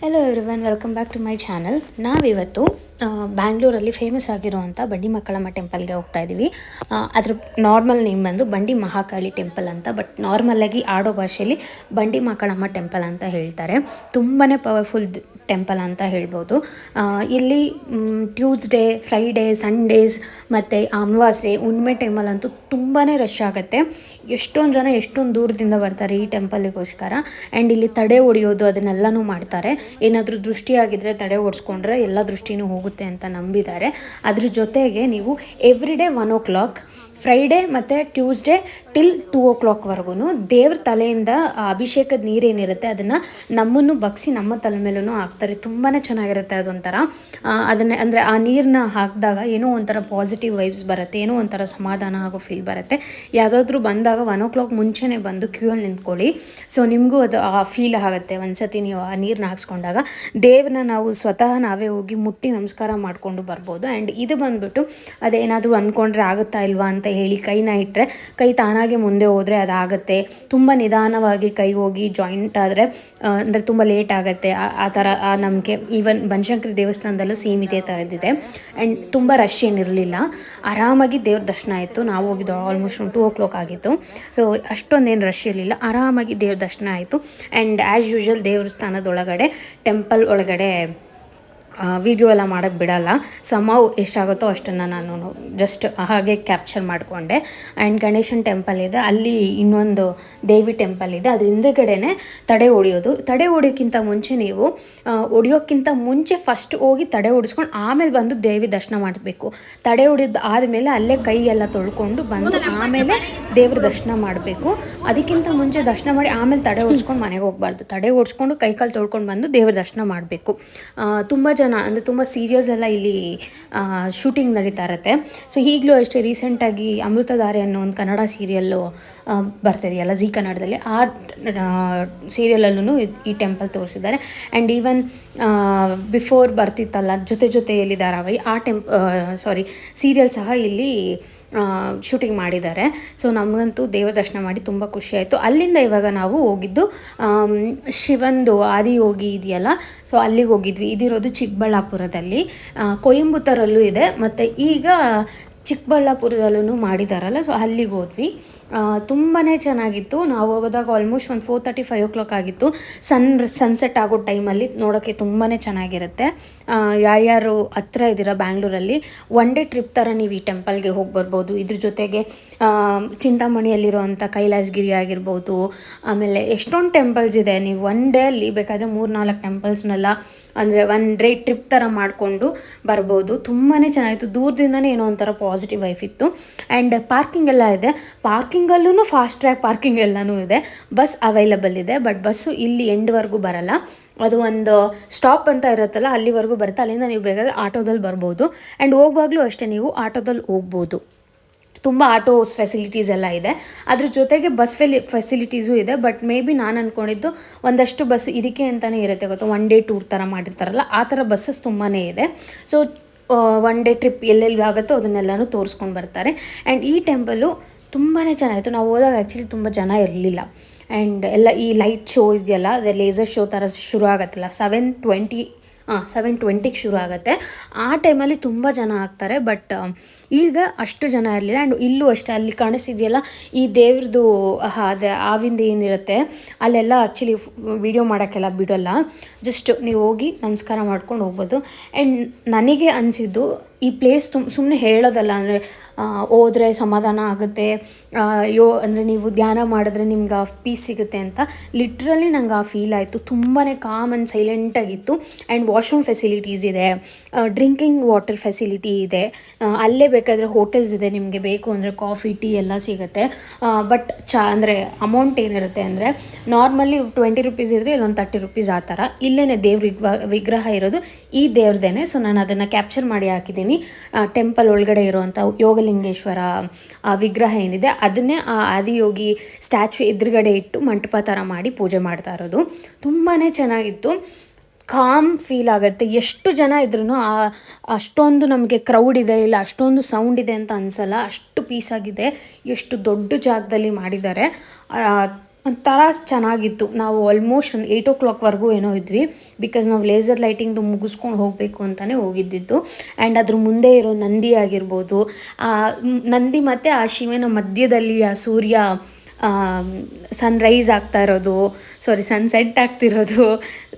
Hello everyone, welcome back to my channel. ನಾವಿವತ್ತು ಬ್ಯಾಂಗ್ಳೂರಲ್ಲಿ famous ಆಗಿರುವಂಥ ಬಂಡಿ ಮಕ್ಕಳಮ್ಮ ಟೆಂಪಲ್ಗೆ ಹೋಗ್ತಾ ಇದ್ದೀವಿ. ಅದ್ರ ನಾರ್ಮಲ್ ನೇಮ್ ಬಂದು ಬಂಡಿ ಮಹಾಕಾಳಿ ಟೆಂಪಲ್ ಅಂತ, ಬಟ್ ನಾರ್ಮಲಾಗಿ ಆಡೋ ಭಾಷೆಯಲ್ಲಿ ಬಂಡಿ ಮಕ್ಕಳಮ್ಮ ಟೆಂಪಲ್ ಅಂತ ಹೇಳ್ತಾರೆ. ತುಂಬಾ ಪವರ್ಫುಲ್ ಟೆಂಪಲ್ ಅಂತ ಹೇಳ್ಬೋದು. ಇಲ್ಲಿ ಟ್ಯೂಸ್ಡೇ, ಫ್ರೈಡೇ, ಸಂಡೇಸ್ ಮತ್ತು ಅಮಾವಾಸ್ಯೆ, ಹುಣ್ಣಿಮೆ ಟೈಮಲ್ಲಂತೂ ತುಂಬಾ ರಶ್ ಆಗುತ್ತೆ. ಎಷ್ಟೊಂದು ಜನ ಎಷ್ಟೊಂದು ದೂರದಿಂದ ಬರ್ತಾರೆ ಈ ಟೆಂಪಲಿಗೋಸ್ಕರ. ಆ್ಯಂಡ್ ಇಲ್ಲಿ ತಡೆ ಹೊಡೆಯೋದು ಅದನ್ನೆಲ್ಲನೂ ಮಾಡ್ತಾರೆ. ಏನಾದರೂ ದೃಷ್ಟಿಯಾಗಿದ್ದರೆ ತಡೆ ಓಡಿಸ್ಕೊಂಡ್ರೆ ಎಲ್ಲ ದೃಷ್ಟಿನೂ ಹೋಗುತ್ತೆ ಅಂತ ನಂಬಿದ್ದಾರೆ. ಅದ್ರ ಜೊತೆಗೆ ನೀವು ಎವ್ರಿ ಡೇ 1 o'clock ಫ್ರೈಡೇ ಮತ್ತು ಟ್ಯೂಸ್ಡೇ ಟಿಲ್ 2 o'clockವರೆಗೂ ದೇವ್ರ ತಲೆಯಿಂದ ಅಭಿಷೇಕದ ನೀರೇನಿರುತ್ತೆ ಅದನ್ನು ನಮ್ಮನ್ನು ಬಗ್ಸಿ ನಮ್ಮ ತಲೆ ಮೇಲೂ ಹಾಕ್ತಾರೆ. ತುಂಬಾ ಚೆನ್ನಾಗಿರುತ್ತೆ ಅದೊಂಥರ. ಅದನ್ನೇ ಅಂದರೆ ಆ ನೀರನ್ನ ಹಾಕಿದಾಗ ಏನೋ ಒಂಥರ ಪಾಸಿಟಿವ್ ವೈಬ್ಸ್ ಬರುತ್ತೆ, ಏನೋ ಒಂಥರ ಸಮಾಧಾನ ಆಗೋ ಫೀಲ್ ಬರುತ್ತೆ. ಯಾವುದಾದ್ರೂ ಬಂದಾಗ 1 o'clock ಮುಂಚೆನೇ ಬಂದು ಕ್ಯೂಯಲ್ಲಿ ನಿಂತ್ಕೊಳ್ಳಿ. ಸೊ ನಿಮಗೂ ಅದು ಆ ಫೀಲ್ ಆಗುತ್ತೆ. ಒಂದ್ಸತಿ ನೀವು ಆ ನೀರನ್ನ ಹಾಕ್ಸ್ಕೊಂಡಾಗ ದೇವ್ರನ್ನ ನಾವು ಸ್ವತಃ ನಾವೇ ಹೋಗಿ ಮುಟ್ಟಿ ನಮಸ್ಕಾರ ಮಾಡಿಕೊಂಡು ಬರ್ಬೋದು. ಆ್ಯಂಡ್ ಇದು ಬಂದುಬಿಟ್ಟು ಅದೇನಾದರೂ ಅಂದ್ಕೊಂಡ್ರೆ ಆಗುತ್ತಾ ಇಲ್ವಾ ಅಂತ ಹೇಳಿ ಕೈನ ಇಟ್ಟರೆ ಕೈ ತಾನಾಗೆ ಮುಂದೆ ಹೋದರೆ ಅದಾಗುತ್ತೆ. ತುಂಬ ನಿಧಾನವಾಗಿ ಕೈ ಹೋಗಿ ಜಾಯಿಂಟ್ ಆದರೆ ಅಂದರೆ ತುಂಬ ಲೇಟ್ ಆಗುತ್ತೆ. ಆ ಥರ ಆ ನಂಬಿಕೆ ಈವನ್ ಬನಶಂಕರಿ ದೇವಸ್ಥಾನದಲ್ಲೂ ಸೇಮ್ ಇದೇ ಥರದ್ದಿದೆ. ಆ್ಯಂಡ್ ತುಂಬ ರಶ್ ಏನಿರಲಿಲ್ಲ, ಆರಾಮಾಗಿ ದೇವ್ರ ದರ್ಶನ ಆಯಿತು. ನಾವು ಹೋಗಿದ್ದು ಆಲ್ಮೋಸ್ಟ್ 2 o'clock ಆಗಿತ್ತು. ಸೊ ಅಷ್ಟೊಂದೇನು ರಶ್ ಇರಲಿಲ್ಲ, ಆರಾಮಾಗಿ ದೇವ್ರ ದರ್ಶನ ಆಯಿತು. ಆ್ಯಂಡ್ ಆ್ಯಸ್ ಯೂಶ್ವಲ್ ದೇವಸ್ಥಾನದೊಳಗಡೆ ಟೆಂಪಲ್ ಒಳಗಡೆ ವಿಡಿಯೋ ಎಲ್ಲ ಮಾಡೋಕ್ಕೆ ಬಿಡೋಲ್ಲ. ಸಮವ್ ಎಷ್ಟಾಗುತ್ತೋ ಅಷ್ಟನ್ನು ನಾನು ಜಸ್ಟ್ ಹಾಗೆ ಕ್ಯಾಪ್ಚರ್ ಮಾಡಿಕೊಂಡೆ. ಆ್ಯಂಡ್ ಗಣೇಶನ ಟೆಂಪಲ್ ಇದೆ, ಅಲ್ಲಿ ಇನ್ನೊಂದು ದೇವಿ ಟೆಂಪಲ್ ಇದೆ, ಅದ್ರ ಹಿಂದೆಗಡೆನೇ ತಡೆ ಹೊಡೆಯೋದು. ತಡೆ ಹೊಡಿಯೋಕ್ಕಿಂತ ಮುಂಚೆ ನೀವು ಹೊಡಿಯೋಕ್ಕಿಂತ ಮುಂಚೆ ಫಸ್ಟ್ ಹೋಗಿ ತಡೆ ಹೊಡಿಸ್ಕೊಂಡು ಆಮೇಲೆ ಬಂದು ದೇವಿ ದರ್ಶನ ಮಾಡಬೇಕು. ತಡೆ ಹೊಡಿಯೋದು ಆದಮೇಲೆ ಅಲ್ಲೇ ಕೈ ಎಲ್ಲ ತೊಳ್ಕೊಂಡು ಬಂದು ಆಮೇಲೆ ದೇವ್ರ ದರ್ಶನ ಮಾಡಬೇಕು. ಅದಕ್ಕಿಂತ ಮುಂಚೆ ದರ್ಶನ ಮಾಡಿ ಆಮೇಲೆ ತಡೆ ಹೊಡಿಸ್ಕೊಂಡು ಮನೆಗೆ ಹೋಗಬಾರ್ದು. ತಡೆ ಹೊಡಿಸ್ಕೊಂಡು ಕೈಕಾಲು ತೊಳ್ಕೊಂಡು ಬಂದು ದೇವ್ರ ದರ್ಶನ ಮಾಡಬೇಕು. ತುಂಬ ಜನ ಅಂದರೆ ತುಂಬ ಸೀರಿಯಲ್ಸ್ ಎಲ್ಲ ಇಲ್ಲಿ ಶೂಟಿಂಗ್ ನಡೀತಾ ಇರುತ್ತೆ. ಸೊ ಈಗಲೂ ಅಷ್ಟೇ ರೀಸೆಂಟಾಗಿ ಅಮೃತಧಾರೆ ಅನ್ನೋ ಒಂದು ಕನ್ನಡ ಸೀರಿಯಲ್ಲು ಬರ್ತಿದೆಯಲ್ಲ ಝೀ ಕನ್ನಡದಲ್ಲಿ, ಆ ಸೀರಿಯಲಲ್ಲೂ ಈ ಟೆಂಪಲ್ ತೋರಿಸಿದ್ದಾರೆ. ಆ್ಯಂಡ್ ಈವನ್ ಬಿಫೋರ್ ಬರ್ತಿತ್ತಲ್ಲ ಜೊತೆಯಲ್ಲಿ ಧಾರಾವಾಹಿ, ಆ ಸೀರಿಯಲ್ ಸಹ ಇಲ್ಲಿ ಶೂಟಿಂಗ್ ಮಾಡಿದ್ದಾರೆ. ಸೊ ನಮಗಂತೂ ದೇವ್ರ ದರ್ಶನ ಮಾಡಿ ತುಂಬ ಖುಷಿಯಾಯಿತು. ಅಲ್ಲಿಂದ ಇವಾಗ ನಾವು ಹೋಗಿದ್ದು ಶಿವಂದು ಆದಿಯೋಗಿ ಇದೆಯಲ್ಲ, ಸೊ ಅಲ್ಲಿಗೆ ಹೋಗಿದ್ವಿ. ಇದಿರೋದು ಚಿಕ್ಕಬಳ್ಳಾಪುರದಲ್ಲಿ, ಕೊಯಂಬತ್ತೂರಲ್ಲೂ ಇದೆ, ಮತ್ತು ಈಗ ಚಿಕ್ಕಬಳ್ಳಾಪುರದಲ್ಲೂ ಮಾಡಿದಾರಲ್ಲ, ಸೊ ಅಲ್ಲಿಗೆ ಹೋದ್ವಿ. ತುಂಬಾ ಚೆನ್ನಾಗಿತ್ತು. ನಾವು ಹೋಗೋದಾಗ ಆಲ್ಮೋಸ್ಟ್ ಒಂದು 4:30-5 o'clock ಆಗಿತ್ತು. ಸನ್ಸೆಟ್ ಆಗೋ ಟೈಮಲ್ಲಿ ನೋಡೋಕ್ಕೆ ತುಂಬಾ ಚೆನ್ನಾಗಿರುತ್ತೆ. ಯಾರ್ಯಾರು ಹತ್ರ ಇದ್ದೀರಾ ಬ್ಯಾಂಗ್ಳೂರಲ್ಲಿ, ಒನ್ ಡೇ ಟ್ರಿಪ್ ಥರ ನೀವು ಈ ಟೆಂಪಲ್ಗೆ ಹೋಗಿ ಬರ್ಬೋದು. ಇದ್ರ ಜೊತೆಗೆ ಚಿಂತಾಮಣಿಯಲ್ಲಿರೋವಂಥ ಕೈಲಾಸಗಿರಿ ಆಗಿರ್ಬೋದು, ಆಮೇಲೆ ಎಷ್ಟೊಂದು ಟೆಂಪಲ್ಸ್ ಇದೆ. ನೀವು ಒನ್ ಡೇ ಅಲ್ಲಿ ಬೇಕಾದರೆ 3-4 ಟೆಂಪಲ್ಸ್ನೆಲ್ಲ ಅಂದರೆ ಒನ್ ಡೇ ಟ್ರಿಪ್ ಥರ ಮಾಡಿಕೊಂಡು ಬರ್ಬೋದು. ತುಂಬಾ ಚೆನ್ನಾಗಿತ್ತು. ದೂರದಿಂದನೇ ಏನೋ ಒಂಥರ ಪಾಸಿಟಿವ್ ವೈಫ್ ಇತ್ತು. ಆ್ಯಂಡ್ ಪಾರ್ಕಿಂಗ್ ಎಲ್ಲ ಇದೆ. ಪಾರ್ಕಿಂಗಲ್ಲೂ ಫಾಸ್ಟ್ ಟ್ರ್ಯಾಕ್ ಪಾರ್ಕಿಂಗ್ ಎಲ್ಲನೂ ಇದೆ. ಬಸ್ ಅವೈಲಬಲ್ ಇದೆ, ಬಟ್ ಬಸ್ಸು ಇಲ್ಲಿ ಎಂಡ್ವರೆಗೂ ಬರಲ್ಲ. ಅದು ಒಂದು ಸ್ಟಾಪ್ ಅಂತ ಇರುತ್ತಲ್ಲ ಅಲ್ಲಿವರೆಗೂ ಬರುತ್ತೆ. ಅಲ್ಲಿಂದ ನೀವು ಬೇಕಾದರೆ ಆಟೋದಲ್ಲಿ ಬರ್ಬೋದು. ಆ್ಯಂಡ್ ಹೋಗುವಾಗಲೂ ಅಷ್ಟೇ ನೀವು ಆಟೋದಲ್ಲಿ ಹೋಗ್ಬೋದು. ತುಂಬ ಆಟೋಸ್ ಫೆಸಿಲಿಟೀಸ್ ಎಲ್ಲ ಇದೆ. ಅದ್ರ ಜೊತೆಗೆ ಬಸ್ ಫೆಸಿಲಿಟೀಸು ಇದೆ. ಬಟ್ ಮೇ ಬಿ ನಾನು ಅಂದ್ಕೊಂಡಿದ್ದು ಒಂದಷ್ಟು ಬಸ್ಸು ಇದಕ್ಕೆ ಅಂತಲೇ ಇರುತ್ತೆ ಗೊತ್ತಾ, ಒನ್ ಡೇ ಟೂರ್ ಥರ ಮಾಡಿರ್ತಾರಲ್ಲ ಆ ಥರ ಬಸ್ಸಸ್ ತುಂಬಾ ಇದೆ. ಸೊ ಒನ್ ಡೇ ಟ್ರಿಪ್ ಎಲ್ಲೆಲ್ಲಿ ಆಗುತ್ತೋ ಅದನ್ನೆಲ್ಲನೂ ತೋರಿಸ್ಕೊಂಡು ಬರ್ತಾರೆ. ಆ್ಯಂಡ್ ಈ ಟೆಂಪಲು ತುಂಬಾ ಚೆನ್ನಾಗಿತ್ತು. ನಾವು ಹೋದಾಗ ಆ್ಯಕ್ಚುಲಿ ತುಂಬ ಜನ ಇರಲಿಲ್ಲ. ಆ್ಯಂಡ್ ಎಲ್ಲ ಈ ಲೈಟ್ ಶೋ ಇದೆಯಲ್ಲ, ಅದೇ ಲೇಸರ್ ಶೋ ಥರ ಶುರು ಆಗುತ್ತಲ್ಲ 7:20ಗೆ ಶುರು ಆಗುತ್ತೆ. ಆ ಟೈಮಲ್ಲಿ ತುಂಬ ಜನ ಆಗ್ತಾರೆ. ಬಟ್ ಈಗ ಅಷ್ಟು ಜನ ಇರಲಿಲ್ಲ. ಆ್ಯಂಡ್ ಇಲ್ಲೂ ಅಷ್ಟೇ, ಅಲ್ಲಿ ಕಾಣಿಸ್ತಿದೆಯಲ್ಲ ಈ ದೇವ್ರದ್ದು ಅದೇ ಆವಿಂದ ಏನಿರುತ್ತೆ ಅಲ್ಲೆಲ್ಲ ಆ್ಯಕ್ಚುಲಿ ವಿಡಿಯೋ ಮಾಡೋಕ್ಕೆಲ್ಲ ಬಿಡೋಲ್ಲ. ಜಸ್ಟ್ ನೀವು ಹೋಗಿ ನಮಸ್ಕಾರ ಮಾಡ್ಕೊಂಡು ಹೋಗ್ಬೋದು. ಆ್ಯಂಡ್ ನನಗೆ ಅನಿಸಿದ್ದು ಈ ಪ್ಲೇಸ್ ಸುಮ್ಮನೆ ಹೇಳೋದಲ್ಲ, ಅಂದರೆ ಹೋದರೆ ಸಮಾಧಾನ ಆಗುತ್ತೆ, ಅಂದರೆ ನೀವು ಧ್ಯಾನ ಮಾಡಿದ್ರೆ ನಿಮ್ಗೆ ಆ ಪೀಸ್ ಸಿಗುತ್ತೆ ಅಂತ. ಲಿಟ್ರಲಿ ನಂಗೆ ಆ ಫೀಲ್ ಆಯಿತು. ತುಂಬಾ ಕಾಮ್ ಆ್ಯಂಡ್ ಸೈಲೆಂಟಾಗಿತ್ತು. ಆ್ಯಂಡ್ ವಾಶ್ರೂಮ್ ಫೆಸಿಲಿಟೀಸ್ ಇದೆ, ಡ್ರಿಂಕಿಂಗ್ ವಾಟರ್ ಫೆಸಿಲಿಟಿ ಇದೆ. ಅಲ್ಲೇ ಬೇಕಾದರೆ ಹೋಟೆಲ್ಸ್ ಇದೆ, ನಿಮಗೆ ಬೇಕು ಅಂದರೆ ಕಾಫಿ ಟೀ ಎಲ್ಲ ಸಿಗುತ್ತೆ. ಬಟ್ ಅಂದರೆ ಅಮೌಂಟ್ ಏನಿರುತ್ತೆ ಅಂದರೆ ನಾರ್ಮಲಿ 20 ರೂಪೀಸ್ ಇದ್ದರೆ ಇಲ್ಲೊಂದು 30 ರೂಪೀಸ್ ಆ ಥರ. ಇಲ್ಲೇ ದೇವ್ರ ವಿಗ್ರಹ ಇರೋದು ಈ ದೇವ್ರದ್ದೇನೆ. ಸೊ ನಾನು ಅದನ್ನು ಕ್ಯಾಪ್ಚರ್ ಮಾಡಿ ಹಾಕಿದ್ದೀನಿ. ಟೆಂಪಲ್ ಒಳಗಡೆ ಇರುವಂಥ ಯೋಗಲಿಂಗೇಶ್ವರ ವಿಗ್ರಹ ಏನಿದೆ ಅದನ್ನೇ ಆ ಆದಿಯೋಗಿ ಸ್ಟ್ಯಾಚ್ಯೂ ಎದುರುಗಡೆ ಇಟ್ಟು ಮಂಟಪ ಥರ ಮಾಡಿ ಪೂಜೆ ಮಾಡ್ತಾ ಇರೋದು. ತುಂಬಾ ಚೆನ್ನಾಗಿತ್ತು. ಕಾಮ್ ಫೀಲ್ ಆಗುತ್ತೆ. ಎಷ್ಟು ಜನ ಇದ್ರೂ ಅಷ್ಟೊಂದು ನಮಗೆ ಕ್ರೌಡ್ ಇದೆ ಇಲ್ಲ ಅಷ್ಟೊಂದು ಸೌಂಡ್ ಇದೆ ಅಂತ ಅನಿಸಲ್ಲ. ಅಷ್ಟು ಪೀಸಾಗಿದೆ. ಎಷ್ಟು ದೊಡ್ಡ ಜಾಗದಲ್ಲಿ ಮಾಡಿದ್ದಾರೆ. ಒಂಥರ ಚೆನ್ನಾಗಿತ್ತು. ನಾವು ಆಲ್ಮೋಸ್ಟ್ ಒಂದು 8 o'clockವರೆಗೂ ಏನೋ ಇದ್ವಿ, ಬಿಕಾಸ್ ನಾವು ಲೇಸರ್ ಲೈಟಿಂಗ್ದು ಮುಗಿಸ್ಕೊಂಡು ಹೋಗಬೇಕು ಅಂತಲೇ ಹೋಗಿದ್ದಿದ್ದು. ಆ್ಯಂಡ್ ಅದ್ರ ಮುಂದೆ ಇರೋ ನಂದಿ ಆಗಿರ್ಬೋದು, ಆ ನಂದಿ ಮತ್ತು ಆ ಶಿವನ ಮಧ್ಯದಲ್ಲಿ ಆ ಸೂರ್ಯ ಸನ್ರೈಸ್ ಆಗ್ತಾ ಇರೋದು, ಸನ್ಸೆಟ್ ಆಗ್ತಿರೋದು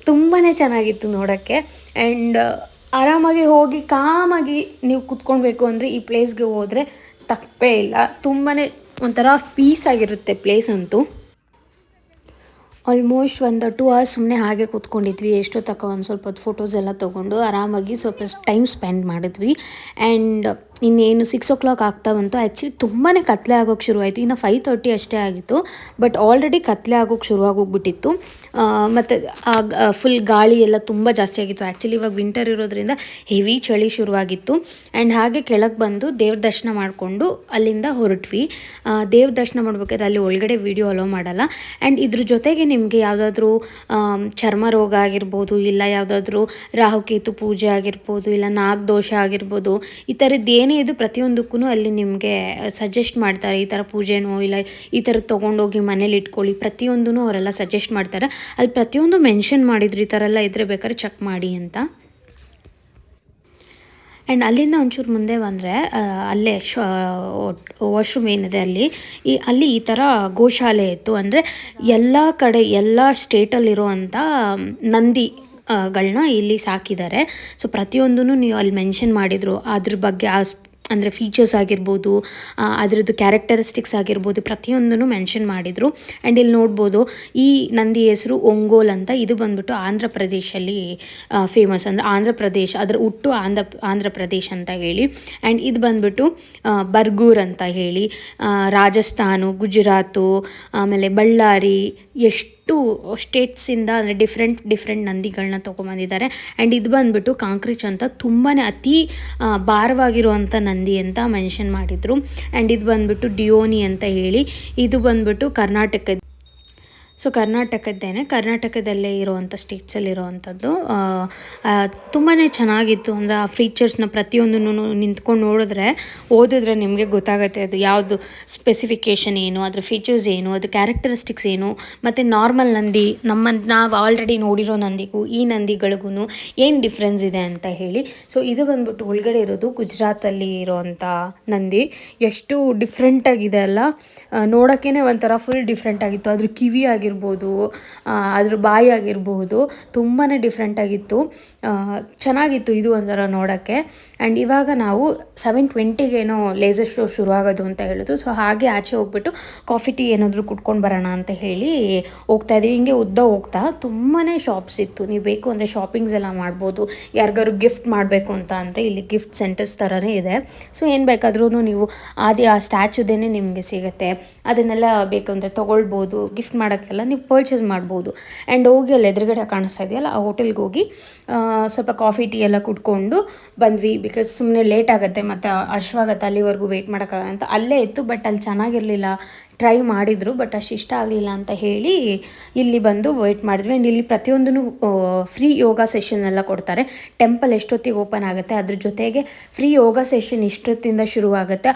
ತುಂಬಾ ಚೆನ್ನಾಗಿತ್ತು ನೋಡೋಕ್ಕೆ. ಆ್ಯಂಡ್ ಆರಾಮಾಗಿ ಹೋಗಿ ಕಾಮಾಗಿ ನೀವು ಕೂತ್ಕೊಳ್ಬೇಕು ಅಂದರೆ ಈ ಪ್ಲೇಸ್ಗೆ ಹೋದರೆ ತಪ್ಪೇ ಇಲ್ಲ. ತುಂಬಾ ಒಂಥರ ಪೀಸ್ ಆಗಿರುತ್ತೆ ಪ್ಲೇಸ್ ಅಂತೂ. ಆಲ್ಮೋಸ್ಟ್ ಒಂದು 2 hours ಸುಮ್ಮನೆ ಹಾಗೆ ಕೂತ್ಕೊಂಡಿದ್ವಿ. ಎಷ್ಟೊತ್ತಕ್ಕ ಒಂದು ಸ್ವಲ್ಪ ಹೊತ್ತು ಫೋಟೋಸ್ ಎಲ್ಲ ತೊಗೊಂಡು ಆರಾಮಾಗಿ ಸ್ವಲ್ಪ ಟೈಮ್ ಸ್ಪೆಂಡ್ ಮಾಡಿದ್ವಿ. ಆ್ಯಂಡ್ ಇನ್ನೇನು 6 o'clock ಆಗ್ತಾ ಬಂತು. ಆ್ಯಕ್ಚುಲಿ ತುಂಬಾ ಕತ್ಲೆ ಆಗೋಕ್ಕೆ ಶುರುವಾಯಿತು. ಇನ್ನು 5:30 ಅಷ್ಟೇ ಆಗಿತ್ತು, ಬಟ್ ಆಲ್ರೆಡಿ ಕತ್ಲೆ ಆಗೋಕ್ಕೆ ಶುರುವಾಗೋಗ್ಬಿಟ್ಟಿತ್ತು. ಮತ್ತು ಫುಲ್ ಗಾಳಿ ಎಲ್ಲ ತುಂಬ ಜಾಸ್ತಿ ಆಗಿತ್ತು. ಆ್ಯಕ್ಚುಲಿ ಇವಾಗ ವಿಂಟರ್ ಇರೋದ್ರಿಂದ ಹೆವಿ ಚಳಿ ಶುರುವಾಗಿತ್ತು. ಆ್ಯಂಡ್ ಹಾಗೆ ಕೆಳಗೆ ಬಂದು ದೇವ್ರ ದರ್ಶನ ಮಾಡಿಕೊಂಡು ಅಲ್ಲಿಂದ ಹೊರಟ್ವಿ. ದೇವ್ರ ದರ್ಶನ ಮಾಡ್ಬೇಕಾದ್ರೆ ಅಲ್ಲಿ ಒಳಗಡೆ ವಿಡಿಯೋ ಅಲೋ ಮಾಡಲ್ಲ. ಆ್ಯಂಡ್ ಇದ್ರ ಜೊತೆಗೆ ನಿಮಗೆ ಯಾವುದಾದ್ರೂ ಚರ್ಮ ರೋಗ ಆಗಿರ್ಬೋದು, ಇಲ್ಲ ಯಾವುದಾದ್ರೂ ರಾಹುಕೇತು ಪೂಜೆ ಆಗಿರ್ಬೋದು, ಇಲ್ಲ ನಾಗದೋಷ ಆಗಿರ್ಬೋದು, ಈ ಥರದ್ದು ಏನೇ ಇದು ಪ್ರತಿಯೊಂದಕ್ಕೂ ಅಲ್ಲಿ ನಿಮಗೆ ಸಜೆಸ್ಟ್ ಮಾಡ್ತಾರೆ. ಈ ಥರ ಪೂಜೆನೋ ಇಲ್ಲ ಈ ಥರದ್ದು ತೊಗೊಂಡೋಗಿ ಮನೇಲಿ ಇಟ್ಕೊಳ್ಳಿ, ಪ್ರತಿಯೊಂದೂ ಅವರೆಲ್ಲ ಸಜೆಸ್ಟ್ ಮಾಡ್ತಾರೆ. ಅಲ್ಲಿ ಪ್ರತಿಯೊಂದು ಮೆನ್ಷನ್ ಮಾಡಿದ್ರು, ಈ ಥರ ಎಲ್ಲ ಇದ್ದರೆ ಬೇಕಾದ್ರೆ ಚೆಕ್ ಮಾಡಿ ಅಂತ. ಆ್ಯಂಡ್ ಅಲ್ಲಿಂದ ಒಂಚೂರು ಮುಂದೆ ಬಂದರೆ ಅಲ್ಲೇ ವಾಶ್ರೂಮ್ ಏನಿದೆ ಅಲ್ಲಿ ಈ ಥರ ಗೋಶಾಲೆ ಇತ್ತು. ಅಂದರೆ ಎಲ್ಲ ಕಡೆ ಎಲ್ಲ ಸ್ಟೇಟಲ್ಲಿರುವಂಥ ನಂದಿ ಗಳನ್ನ ಇಲ್ಲಿ ಸಾಕಿದ್ದಾರೆ. ಸೊ ಪ್ರತಿಯೊಂದೂ ನೀವು ಅಲ್ಲಿ ಮೆನ್ಷನ್ ಮಾಡಿದರು, ಅದ್ರ ಬಗ್ಗೆ ಅಂದರೆ ಫೀಚರ್ಸ್ ಆಗಿರ್ಬೋದು, ಅದರದ್ದು ಕ್ಯಾರೆಕ್ಟರಿಸ್ಟಿಕ್ಸ್ ಆಗಿರ್ಬೋದು, ಪ್ರತಿಯೊಂದನ್ನು ಮೆನ್ಷನ್ ಮಾಡಿದರು. ಆ್ಯಂಡ್ ಇಲ್ಲಿ ನೋಡ್ಬೋದು ಈ ನಂದಿ ಹೆಸರು ಒಂಗೋಲ್ ಅಂತ. ಇದು ಬಂದ್ಬಿಟ್ಟು ಆಂಧ್ರ ಪ್ರದೇಶಲ್ಲಿ ಫೇಮಸ್. ಅಂದರೆ ಆಂಧ್ರ ಪ್ರದೇಶ, ಅದರ ಹುಟ್ಟು ಆಂಧ್ರ ಪ್ರದೇಶ ಅಂತ ಹೇಳಿ. ಆ್ಯಂಡ್ ಇದು ಬಂದ್ಬಿಟ್ಟು ಬರ್ಗೂರ್ ಅಂತ ಹೇಳಿ ರಾಜಸ್ಥಾನು, ಗುಜರಾತು, ಆಮೇಲೆ ಬಳ್ಳಾರಿ, ಎಷ್ಟು ಸ್ಟೇಟ್ಸಿಂದ ಅಂದರೆ ಡಿಫ್ರೆಂಟ್ ನಂದಿಗಳನ್ನ ತೊಗೊಂಬಂದಿದ್ದಾರೆ. ಆ್ಯಂಡ್ ಇದು ಬಂದುಬಿಟ್ಟು ಕಾಂಕ್ರೀಚ್ ಅಂತ, ತುಂಬಾ ಅತಿ ಭಾರವಾಗಿರುವಂಥ ನಂದಿ ಅಂತ ಮೆನ್ಷನ್ ಮಾಡಿದರು. ಆ್ಯಂಡ್ ಇದು ಬಂದುಬಿಟ್ಟು ಡಿಯೋನಿ ಅಂತ ಹೇಳಿ, ಇದು ಬಂದುಬಿಟ್ಟು ಕರ್ನಾಟಕದ. ಸೊ ಕರ್ನಾಟಕದಲ್ಲೇ ಇರೋವಂಥ ಸ್ಟೇಟ್ಸಲ್ಲಿರೋವಂಥದ್ದು. ತುಂಬಾ ಚೆನ್ನಾಗಿತ್ತು. ಅಂದರೆ ಆ ಫೀಚರ್ಸ್ನ ಪ್ರತಿಯೊಂದನ್ನು ನಿಂತ್ಕೊಂಡು ಓದಿದ್ರೆ ನಿಮಗೆ ಗೊತ್ತಾಗುತ್ತೆ ಅದು ಯಾವುದು ಸ್ಪೆಸಿಫಿಕೇಷನ್ ಏನು, ಅದ್ರ ಫೀಚರ್ಸ್ ಏನು, ಅದು ಕ್ಯಾರೆಕ್ಟರಿಸ್ಟಿಕ್ಸ್ ಏನು, ಮತ್ತು ನಾರ್ಮಲ್ ನಂದಿ ನಾವು ಆಲ್ರೆಡಿ ನೋಡಿರೋ ನಂದಿಗೂ ಈ ನಂದಿಗಳಿಗೂ ಏನು ಡಿಫ್ರೆನ್ಸ್ ಇದೆ ಅಂತ ಹೇಳಿ. ಸೊ ಇದು ಬಂದ್ಬಿಟ್ಟು ಒಳಗಡೆ ಇರೋದು ಗುಜರಾತಲ್ಲಿ ಇರೋವಂಥ ನಂದಿ. ಎಷ್ಟು ಡಿಫ್ರೆಂಟಾಗಿದೆ ಅಲ್ಲ, ನೋಡೋಕ್ಕೇ ಒಂಥರ ಫುಲ್ ಡಿಫ್ರೆಂಟ್ ಆಗಿತ್ತು. ಅದ್ರ ಕಿವಿ ಆಗಿರ್ಬೋದು, ಅದ್ರ ಬಾಯಿ ಆಗಿರ್ಬೋದು, ತುಂಬಾ ಡಿಫ್ರೆಂಟಾಗಿತ್ತು. ಚೆನ್ನಾಗಿತ್ತು ಇದು ಒಂಥರ ನೋಡೋಕ್ಕೆ. ಆ್ಯಂಡ್ ಇವಾಗ ನಾವು 7:20 ಲೇಸರ್ ಶೋ ಶುರುವಾಗೋದು ಅಂತ ಹೇಳಿದ್ರು. ಸೊ ಹಾಗೆ ಆಚೆ ಹೋಗ್ಬಿಟ್ಟು ಕಾಫಿ ಟೀ ಏನಾದರೂ ಕುಟ್ಕೊಂಡು ಬರೋಣ ಅಂತ ಹೇಳಿ ಹೋಗ್ತಾ ಇದ್ದೀವಿ. ಹಿಂಗೆ ಉದ್ದ ಹೋಗ್ತಾ ತುಂಬಾ ಶಾಪ್ಸ್ ಇತ್ತು. ನೀವು ಬೇಕು ಅಂದರೆ ಶಾಪಿಂಗ್ಸ್ ಎಲ್ಲ ಮಾಡ್ಬೋದು. ಯಾರಿಗಾದ್ರು ಗಿಫ್ಟ್ ಮಾಡಬೇಕು ಅಂತ ಅಂದರೆ ಇಲ್ಲಿ ಗಿಫ್ಟ್ ಸೆಂಟರ್ಸ್ ಥರನೇ ಇದೆ. ಸೊ ಏನು ಬೇಕಾದ್ರೂ ನೀವು ಆ ಸ್ಟ್ಯಾಚುದೇನೆ ನಿಮಗೆ ಸಿಗುತ್ತೆ. ಅದನ್ನೆಲ್ಲ ಬೇಕು ಅಂದರೆ ತೊಗೊಳ್ಬೋದು. ಗಿಫ್ಟ್ ಮಾಡೋಕ್ಕೆಲ್ಲ ನೀವು ಪರ್ಚೇಸ್ ಮಾಡ್ಬೋದು. ಆ್ಯಂಡ್ ಹೋಗಿ ಅಲ್ಲಿ ಎದುರುಗಡೆ ಕಾಣಿಸ್ತಾ ಇದೆಯಲ್ಲ ಆ ಹೋಟೆಲ್ಗೆ ಹೋಗಿ ಸ್ವಲ್ಪ ಕಾಫಿ ಟೀ ಎಲ್ಲ ಕುಟ್ಕೊಂಡು ಬಂದ್ವಿ. ಬಿಕಾಸ್ ಸುಮ್ಮನೆ ಲೇಟ್ ಆಗುತ್ತೆ ಮತ್ತು ಅಶ್ವಾಗತ್ತೆ, ಅಲ್ಲಿವರೆಗೂ ವೆಯ್ಟ್ ಮಾಡೋಕ್ಕಾಗಲ್ಲ ಅಂತ. ಅಲ್ಲೇ ಇತ್ತು, ಬಟ್ ಅಲ್ಲಿ ಚೆನ್ನಾಗಿರಲಿಲ್ಲ. ಟ್ರೈ ಮಾಡಿದರು, ಬಟ್ ಅಷ್ಟು ಇಷ್ಟ ಆಗಲಿಲ್ಲ ಅಂತ ಹೇಳಿ ಇಲ್ಲಿ ಬಂದು ವೆಯ್ಟ್ ಮಾಡಿದ್ವಿ. ಆ್ಯಂಡ್ ಇಲ್ಲಿ ಪ್ರತಿಯೊಂದೂ ಫ್ರೀ ಯೋಗ ಸೆಷನ್ ಎಲ್ಲ ಕೊಡ್ತಾರೆ. ಟೆಂಪಲ್ ಎಷ್ಟೊತ್ತಿಗೆ ಓಪನ್ ಆಗುತ್ತೆ, ಅದ್ರ ಜೊತೆಗೆ ಫ್ರೀ ಯೋಗ ಸೆಷನ್ ಇಷ್ಟೊತ್ತಿಂದ ಶುರುವಾಗುತ್ತೆ.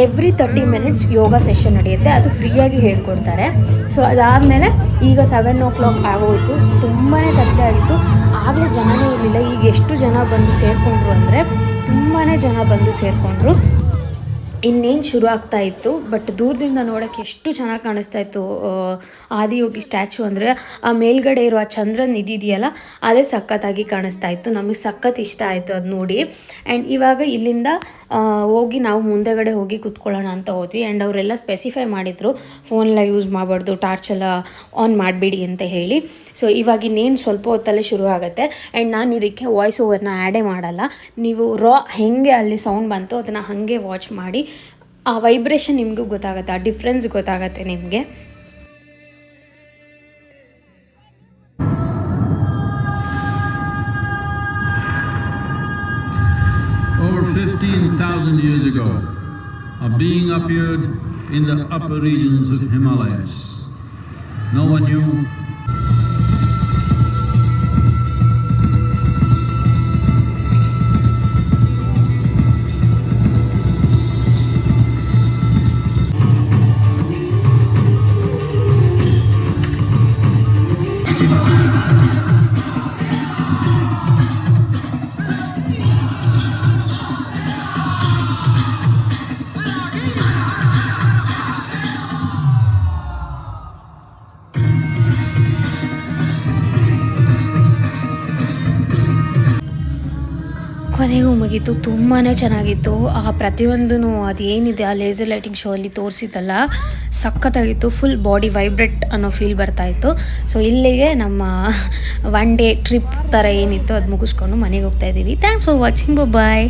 ಎವ್ರಿ 30 minutes ಯೋಗ ಸೆಷನ್ ನಡೆಯುತ್ತೆ, ಅದು ಫ್ರೀಯಾಗಿ ಹೇಳ್ಕೊಡ್ತಾರೆ. ಸೊ ಅದಾದಮೇಲೆ ಈಗ 7 o'clock ಆಗೋಯಿತು. ತುಂಬಾ ಕತ್ಲೆ ಆಗಿತ್ತು. ಆಗಲೇ ಜನನೇ ಇರಲಿಲ್ಲ. ಈಗ ಎಷ್ಟು ಜನ ಬಂದು ಸೇರಿಕೊಂಡ್ರು ಅಂದರೆ ತುಂಬಾ ಜನ ಬಂದು ಸೇರಿಕೊಂಡ್ರು. ಇನ್ನೇನು ಶುರು ಆಗ್ತಾ ಇತ್ತು. ಬಟ್ ದೂರದಿಂದ ನೋಡೋಕ್ಕೆ ಎಷ್ಟು ಚೆನ್ನಾಗಿ ಕಾಣಿಸ್ತಾ ಇತ್ತು ಆದಿಯೋಗಿ ಸ್ಟ್ಯಾಚು. ಅಂದರೆ ಆ ಮೇಲ್ಗಡೆ ಇರೋ ಆ ಚಂದ್ರನ ಇದೆಯಲ್ಲ, ಅದೇ ಸಖತ್ತಾಗಿ ಕಾಣಿಸ್ತಾ ಇತ್ತು. ನಮಗೆ ಸಖತ್ ಇಷ್ಟ ಆಯಿತು ಅದು ನೋಡಿ. ಆ್ಯಂಡ್ ಇವಾಗ ಇಲ್ಲಿಂದ ಹೋಗಿ ನಾವು ಮುಂದೆಗಡೆ ಹೋಗಿ ಕೂತ್ಕೊಳ್ಳೋಣ ಅಂತ ಹೋದ್ವಿ. ಆ್ಯಂಡ್ ಅವರೆಲ್ಲ ಸ್ಪೆಸಿಫೈ ಮಾಡಿದರು, ಫೋನೆಲ್ಲ ಯೂಸ್ ಮಾಡಬಾರ್ದು, ಟಾರ್ಚೆಲ್ಲ ಆನ್ ಮಾಡಬೇಡಿ ಅಂತ ಹೇಳಿ. ಸೊ ಇವಾಗ ಇನ್ನೇನು ಸ್ವಲ್ಪ ಹೊತ್ತಲ್ಲೇ ಶುರು ಆಗುತ್ತೆ. ಆ್ಯಂಡ್ ನಾನು ಇದಕ್ಕೆ ವಾಯ್ಸ್ ಓವರ್ನ ಆ್ಯಡೇ ಮಾಡಲ್ಲ. ನೀವು ಹೆಂಗೆ ಅಲ್ಲಿ ಸೌಂಡ್ ಬಂತು ಅದನ್ನು ಹಾಗೆ ವಾಚ್ ಮಾಡಿ. ಆ ವೈಬ್ರೇಷನ್ ನಿಮಗೂ ಗೊತ್ತಾಗುತ್ತೆ, ಆ ಡಿಫ್ರೆನ್ಸ್ ಗೊತ್ತಾಗುತ್ತೆ ನಿಮಗೆ. Over 15,000 years ago, a being appeared in the upper regions of Himalayas. No one knew ಕೊನೆಗೂ ಮುಗೀತು. ತುಂಬಾ ಚೆನ್ನಾಗಿತ್ತು. ಪ್ರತಿಯೊಂದೂ ಅದೇನಿದೆ ಆ ಲೇಸರ್ ಲೈಟಿಂಗ್ ಶೋ ಅಲ್ಲಿ ತೋರಿಸಿದ್ದಲ್ಲ, ಸಖತ್ತಾಗಿತ್ತು. ಫುಲ್ ಬಾಡಿ ವೈಬ್ರೇಟ್ ಅನ್ನೋ ಫೀಲ್ ಬರ್ತಾಯಿತ್ತು. ಸೊ ಇಲ್ಲಿಗೆ ನಮ್ಮ 1 ಡೇ ಟ್ರಿಪ್ ಥರ ಏನಿತ್ತು ಅದು ಮುಗಿಸ್ಕೊಂಡು ಮನೆಗೆ ಹೋಗ್ತಾ ಇದ್ದೀವಿ. Thanks for watching. ಬಾಯ್.